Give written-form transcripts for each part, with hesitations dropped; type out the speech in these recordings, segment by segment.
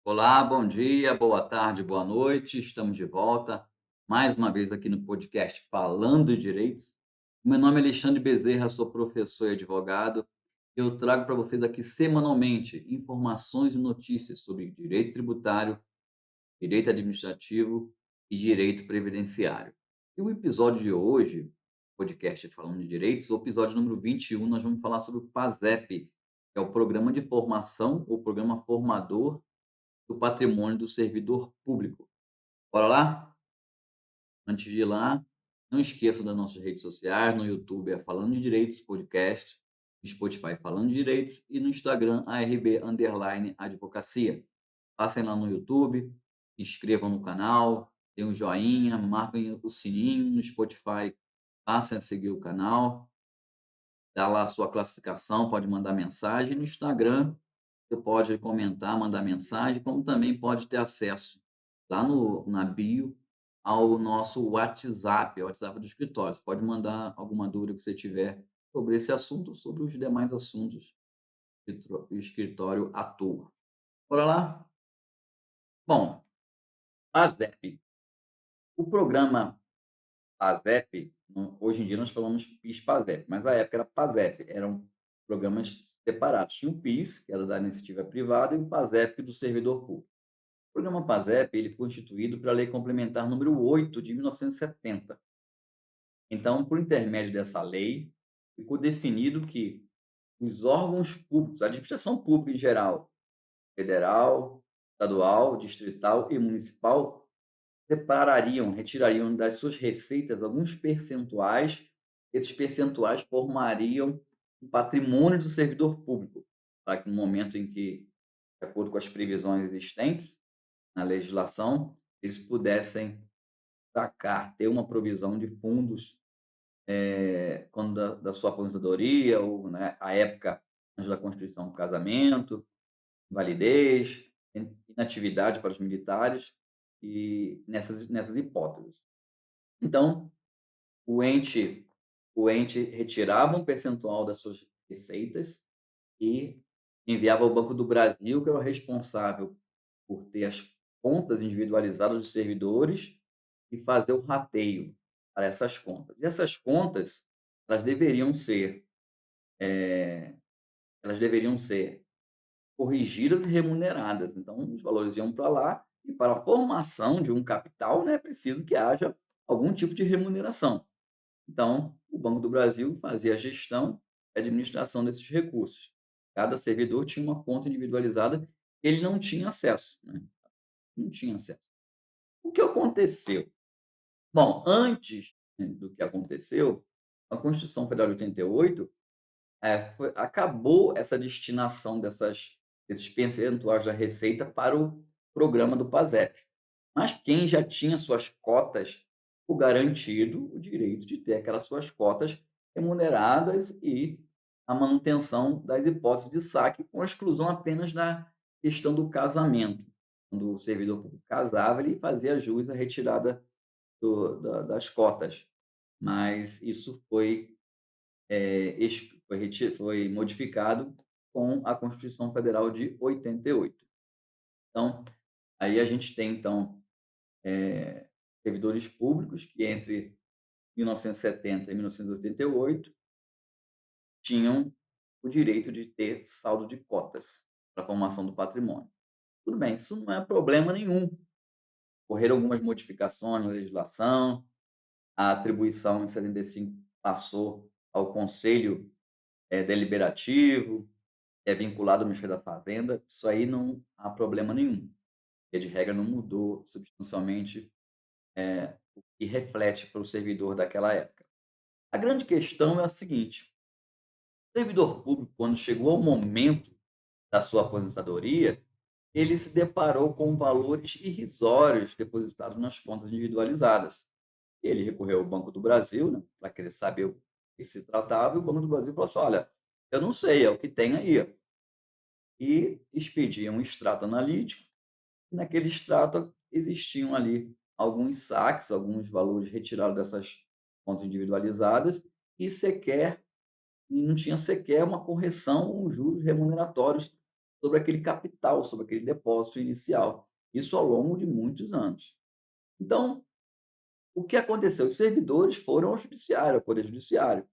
Olá, bom dia, boa tarde, boa noite. Estamos de volta mais uma vez aqui no podcast Falando de Direitos. Meu nome é Alexandre Bezerra, sou professor e advogado. Eu trago para vocês aqui semanalmente informações e notícias sobre direito tributário, direito administrativo e direito previdenciário. E o episódio de hoje, podcast Falando de Direitos, o episódio número 21, nós vamos falar sobre o PASEP, que é o Programa de Formação, o Programa Formador do patrimônio do servidor público. Bora lá? Antes de ir lá, não esqueça das nossas redes sociais, no YouTube é Falando de Direitos Podcast, no Spotify Falando de Direitos e no Instagram ARB_Advocacia. Passem lá no YouTube, se inscrevam no canal, deem um joinha, marquem o sininho no Spotify, passem a seguir o canal, dá lá a sua classificação, pode mandar mensagem. No Instagram, você pode comentar, mandar mensagem, como também pode ter acesso lá na bio ao nosso WhatsApp, o WhatsApp do escritório. Você pode mandar alguma dúvida que você tiver sobre esse assunto, sobre os demais assuntos que o escritório atua. Bora lá? Bom, PASEP. O programa PASEP, hoje em dia nós falamos PIS-PASEP, mas na época era PASEP, eram programas separados. Tinha o PIS, que era da iniciativa privada, e o PASEP do servidor público. O programa PASEP ele foi instituído pela Lei Complementar número 8 de 1970. Então, por intermédio dessa lei, ficou definido que os órgãos públicos, a administração pública em geral, federal, estadual, distrital e municipal, separariam, retirariam das suas receitas alguns percentuais. Esses percentuais formariam um patrimônio do servidor público, para que no momento em que, de acordo com as previsões existentes na legislação, eles pudessem sacar, ter uma provisão de fundos, quando da sua aposentadoria ou, né, a época antes da constituição do casamento, validez, inatividade para os militares e nessas hipóteses. Então, o ente o ente retirava um percentual das suas receitas e enviava ao Banco do Brasil, que era o responsável por ter as contas individualizadas dos servidores e fazer o rateio para essas contas. E essas contas, elas deveriam ser, eh, elas deveriam ser corrigidas e remuneradas. Então, os valores iam para lá e para a formação de um capital, né, é preciso que haja algum tipo de remuneração. Então, o Banco do Brasil fazia a gestão e administração desses recursos. Cada servidor tinha uma conta individualizada, ele não tinha acesso, né, não tinha acesso. O que aconteceu? Bom, antes, né, do que aconteceu, a Constituição Federal de 88, acabou essa destinação desses percentuais da receita para o programa do PASEP. Mas quem já tinha suas cotas, o garantido o direito de ter aquelas suas cotas remuneradas e a manutenção das hipóteses de saque, com exclusão apenas da questão do casamento. Quando o servidor público casava, ele fazia jus à retirada das cotas, mas isso foi modificado com a Constituição Federal de 88. Então, aí a gente tem então, servidores públicos que entre 1970 e 1988 tinham o direito de ter saldo de cotas para a formação do patrimônio. Tudo bem, isso não é problema nenhum. Ocorreram algumas modificações na legislação, a atribuição em 75 passou ao Conselho, Deliberativo, é vinculado ao Ministério da Fazenda, isso aí não há problema nenhum. Via de regra, não mudou substancialmente, o que reflete para o servidor daquela época. A grande questão é a seguinte: o servidor público, quando chegou ao momento da sua aposentadoria, ele se deparou com valores irrisórios depositados nas contas individualizadas. Ele recorreu ao Banco do Brasil, né, para querer saber o que se tratava, e o Banco do Brasil falou assim: "Olha, eu não sei, é o que tem aí". E expedia um extrato analítico, e naquele extrato existiam ali alguns saques, alguns valores retirados dessas contas individualizadas, e não tinha sequer uma correção ou juros remuneratórios sobre aquele capital, sobre aquele depósito inicial. Isso ao longo de muitos anos. Então, o que aconteceu? Os servidores foram ao judiciário, ao poder judiciário.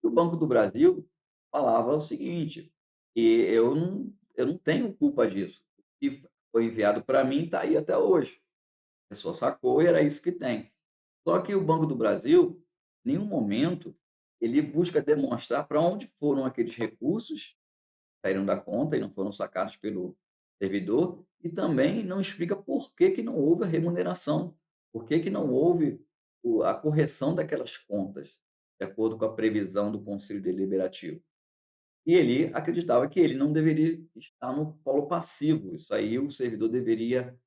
E o Banco do Brasil falava o seguinte, e eu não tenho culpa disso. O que foi enviado para mim está aí até hoje. A pessoa sacou e era isso que tem. Só que o Banco do Brasil, em nenhum momento, ele busca demonstrar para onde foram aqueles recursos saíram da conta e não foram sacados pelo servidor, e também não explica por que que não houve a remuneração, por que que não houve a correção daquelas contas, de acordo com a previsão do Conselho Deliberativo. E ele acreditava que ele não deveria estar no polo passivo, isso aí o servidor deveria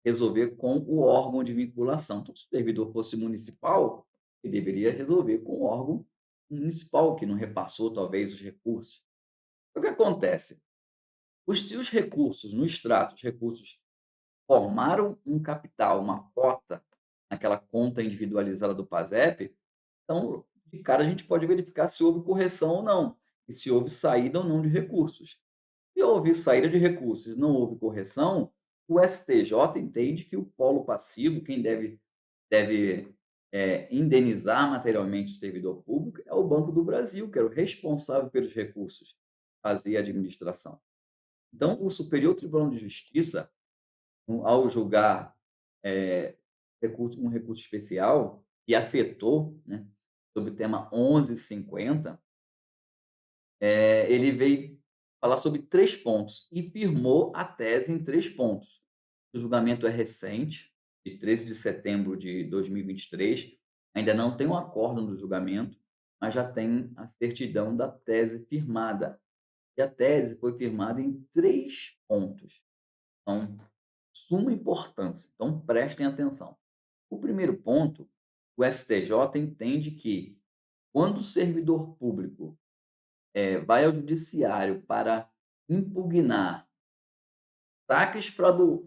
resolver com o órgão de vinculação. Então, se o servidor fosse municipal, ele deveria resolver com o órgão municipal, que não repassou talvez os recursos. O que acontece? Se os recursos no extrato, os recursos formaram um capital, uma cota naquela conta individualizada do PASEP, então, de cara, a gente pode verificar se houve correção ou não, e se houve saída ou não de recursos. Se houve saída de recursos e não houve correção, o STJ entende que o polo passivo, quem deve indenizar materialmente o servidor público, é o Banco do Brasil, que era o responsável pelos recursos, fazia a administração. Então, o Superior Tribunal de Justiça, ao julgar, um recurso especial que afetou, né, sobre o tema 1150, ele veio falar sobre 3 pontos e firmou a tese em 3 pontos. O julgamento é recente, de 13 de setembro de 2023, ainda não tem o acórdão do julgamento, mas já tem a certidão da tese firmada. E a tese foi firmada em 3 pontos. São suma importância, então prestem atenção. O primeiro ponto, o STJ entende que quando o servidor público, vai ao judiciário para impugnar saques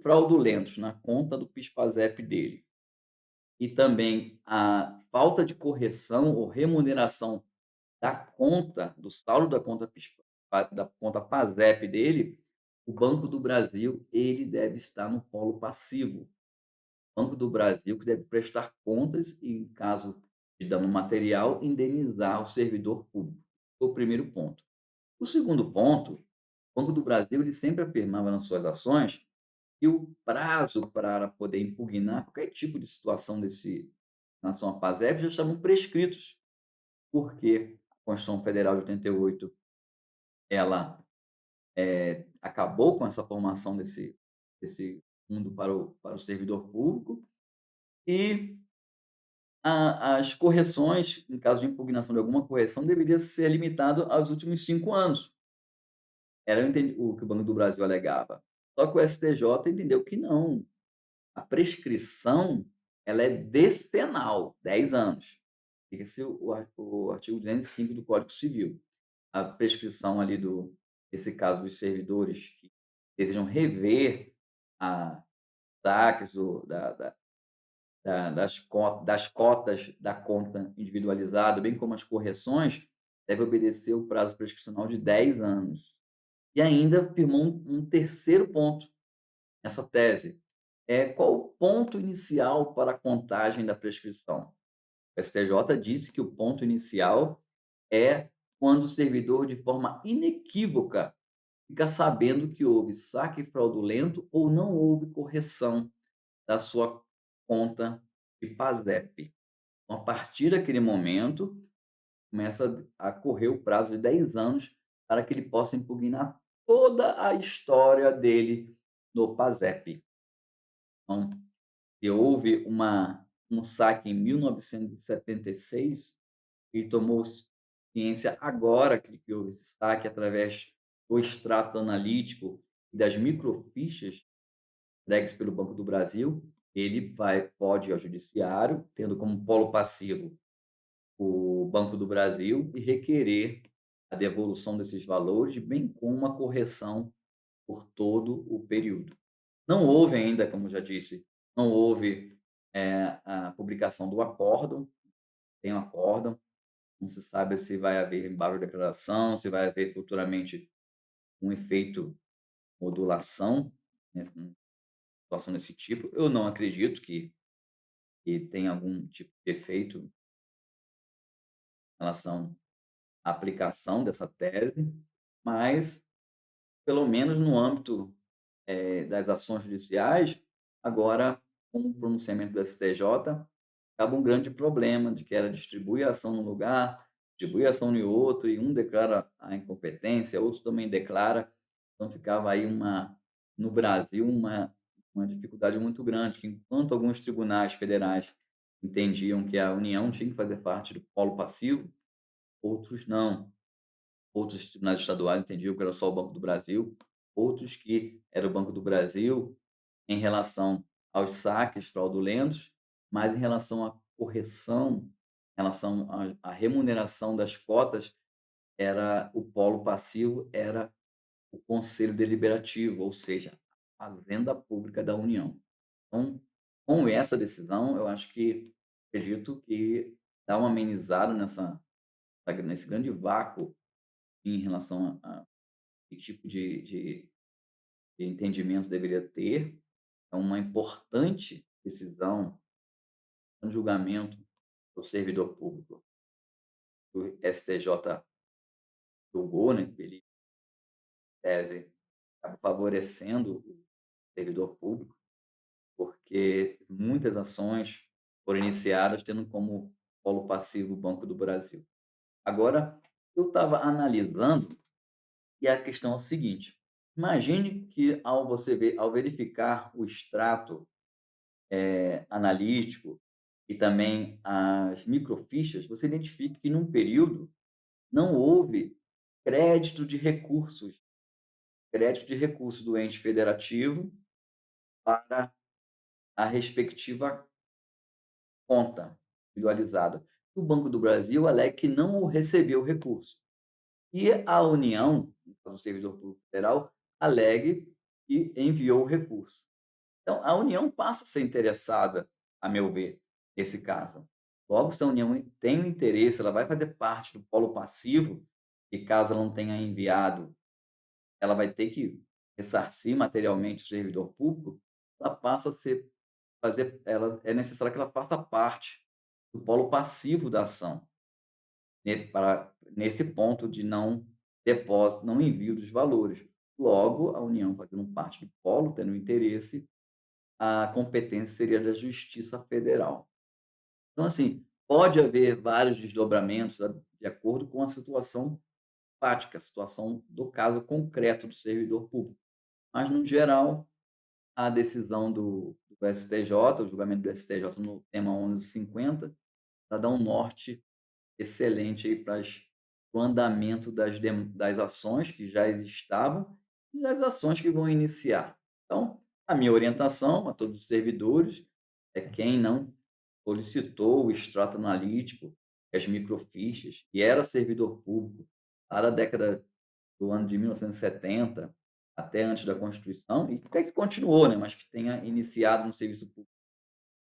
fraudulentos na conta do PIS/PASEP dele, e também a falta de correção ou remuneração da conta, do saldo da conta da conta PASEP dele, o Banco do Brasil, ele deve estar no polo passivo. Banco do Brasil que deve prestar contas e, em caso de dano material, indenizar o servidor público. Foi o primeiro ponto. O segundo ponto, o Banco do Brasil ele sempre afirmava nas suas ações que o prazo para poder impugnar qualquer tipo de situação desse em relação à PASEP já estavam prescritos, porque a Constituição Federal de 88 ela, acabou com essa formação desse fundo para o servidor público e as correções, em caso de impugnação de alguma correção, deveria ser limitado aos últimos 5 anos. Era o que o Banco do Brasil alegava. Só que o STJ entendeu que não, a prescrição ela é decenal, 10 anos. Esse é o artigo 205 do Código Civil. A prescrição ali esse caso dos servidores que desejam rever a saques das cotas da conta individualizada, bem como as correções, deve obedecer o prazo prescricional de 10 anos. E ainda firmou um terceiro ponto nessa tese, qual o ponto inicial para a contagem da prescrição? O STJ disse que o ponto inicial é quando o servidor, de forma inequívoca, fica sabendo que houve saque fraudulento ou não houve correção da sua conta de PASEP. Então, a partir daquele momento, começa a correr o prazo de 10 anos para que ele possa impugnar toda a história dele no PASEP. Então, se houve um saque em 1976, ele tomou ciência agora que houve esse saque através do extrato analítico e das microfichas entregues pelo Banco do Brasil, ele pode ir ao judiciário, tendo como polo passivo o Banco do Brasil e requerer a devolução desses valores, bem como uma correção por todo o período. Não houve ainda, como já disse, não houve, a publicação do acórdão, tem um acórdão, não se sabe se vai haver embargo de declaração, se vai haver futuramente um efeito modulação, né, situação desse tipo. Eu não acredito que tenha algum tipo de efeito em relação à aplicação dessa tese, mas pelo menos no âmbito, das ações judiciais, agora com o pronunciamento do STJ, acaba um grande problema de que era distribui a ação num lugar, distribui a ação em outro, e um declara a incompetência, outro também declara. Então ficava aí no Brasil, uma dificuldade muito grande, que enquanto alguns tribunais federais entendiam que a União tinha que fazer parte do polo passivo, outros não. Outros tribunais estaduais entendiam que era só o Banco do Brasil, outros que era o Banco do Brasil em relação aos saques fraudulentos, mas em relação à correção, em relação à remuneração das cotas, era o polo passivo, era o Conselho Deliberativo, ou seja, a Fazenda Pública da União. Então, com essa decisão, eu acho que acredito que dá uma amenizada nesse grande vácuo em relação a que tipo de entendimento deveria ter. É uma importante decisão, um julgamento do servidor público, do STJ julgou, né, que ele, tese, acaba favorecendo o servidor público, porque muitas ações foram iniciadas tendo como polo passivo o Banco do Brasil. Agora, eu estava analisando e a questão é a seguinte: imagine que ao verificar o extrato, analítico e também as microfichas, você identifique que num período não houve crédito de recursos, crédito de recursos do ente federativo para a respectiva conta individualizada. O Banco do Brasil alega que não o recebeu o recurso. E a União, no caso, o servidor público federal, alegue que enviou o recurso. Então, a União passa a ser interessada, a meu ver, nesse caso. Logo, se a União tem um interesse, ela vai fazer parte do polo passivo, e caso ela não tenha enviado, ela vai ter que ressarcir materialmente o servidor público, ela passa a ser ela é necessário que ela faça parte do polo passivo da ação, nesse ponto de não depósito, não envio dos valores. Logo, a União fazendo parte do polo, tendo interesse, a competência seria da Justiça Federal. Então, assim, pode haver vários desdobramentos de acordo com a situação prática, a situação do caso concreto do servidor público. Mas, no geral, a decisão do STJ, o julgamento do STJ no tema 1150, para dar um norte excelente aí para o andamento das ações que já estavam e das ações que vão iniciar. Então, a minha orientação a todos os servidores é quem não solicitou o extrato analítico, as microfichas, e era servidor público lá da década do ano de 1970 até antes da Constituição, e até que continuou, né, mas que tenha iniciado no serviço público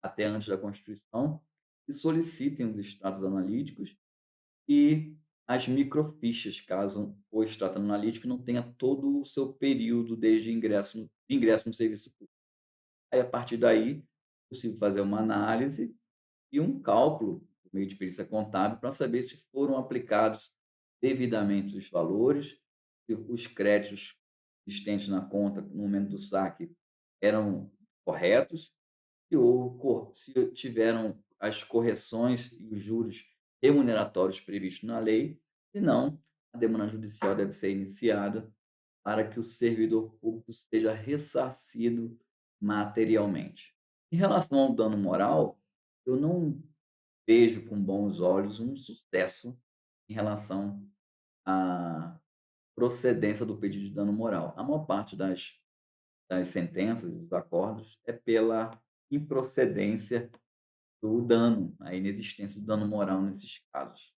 até antes da Constituição, e solicitem os extratos analíticos e as microfichas, caso o extrato analítico não tenha todo o seu período desde ingresso no serviço público. Aí, a partir daí, é possível fazer uma análise e um cálculo por meio de perícia contábil para saber se foram aplicados devidamente os valores, se os créditos existentes na conta no momento do saque eram corretos, se tiveram as correções e os juros remuneratórios previstos na lei. Se não, a demanda judicial deve ser iniciada para que o servidor público seja ressarcido materialmente. Em relação ao dano moral, eu não vejo com bons olhos um sucesso em relação à procedência do pedido de dano moral. A maior parte das sentenças, dos acordos, é pela improcedência do dano, a inexistência do dano moral nesses casos.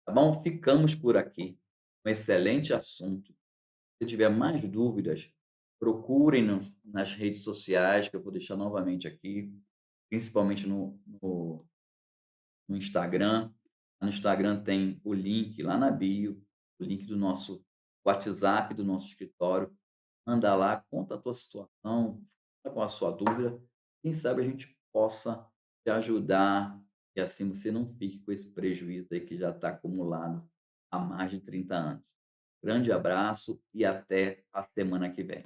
Tá bom? Ficamos por aqui. Um excelente assunto. Se tiver mais dúvidas, procurem-nos nas redes sociais, que eu vou deixar novamente aqui, principalmente no Instagram. No Instagram tem o link lá na bio, o link do nosso WhatsApp, do nosso escritório. Manda lá, conta a tua situação, conta com a sua dúvida, quem sabe a gente possa te ajudar e assim você não fique com esse prejuízo aí que já está acumulado há mais de 30 anos. Grande abraço e até a semana que vem.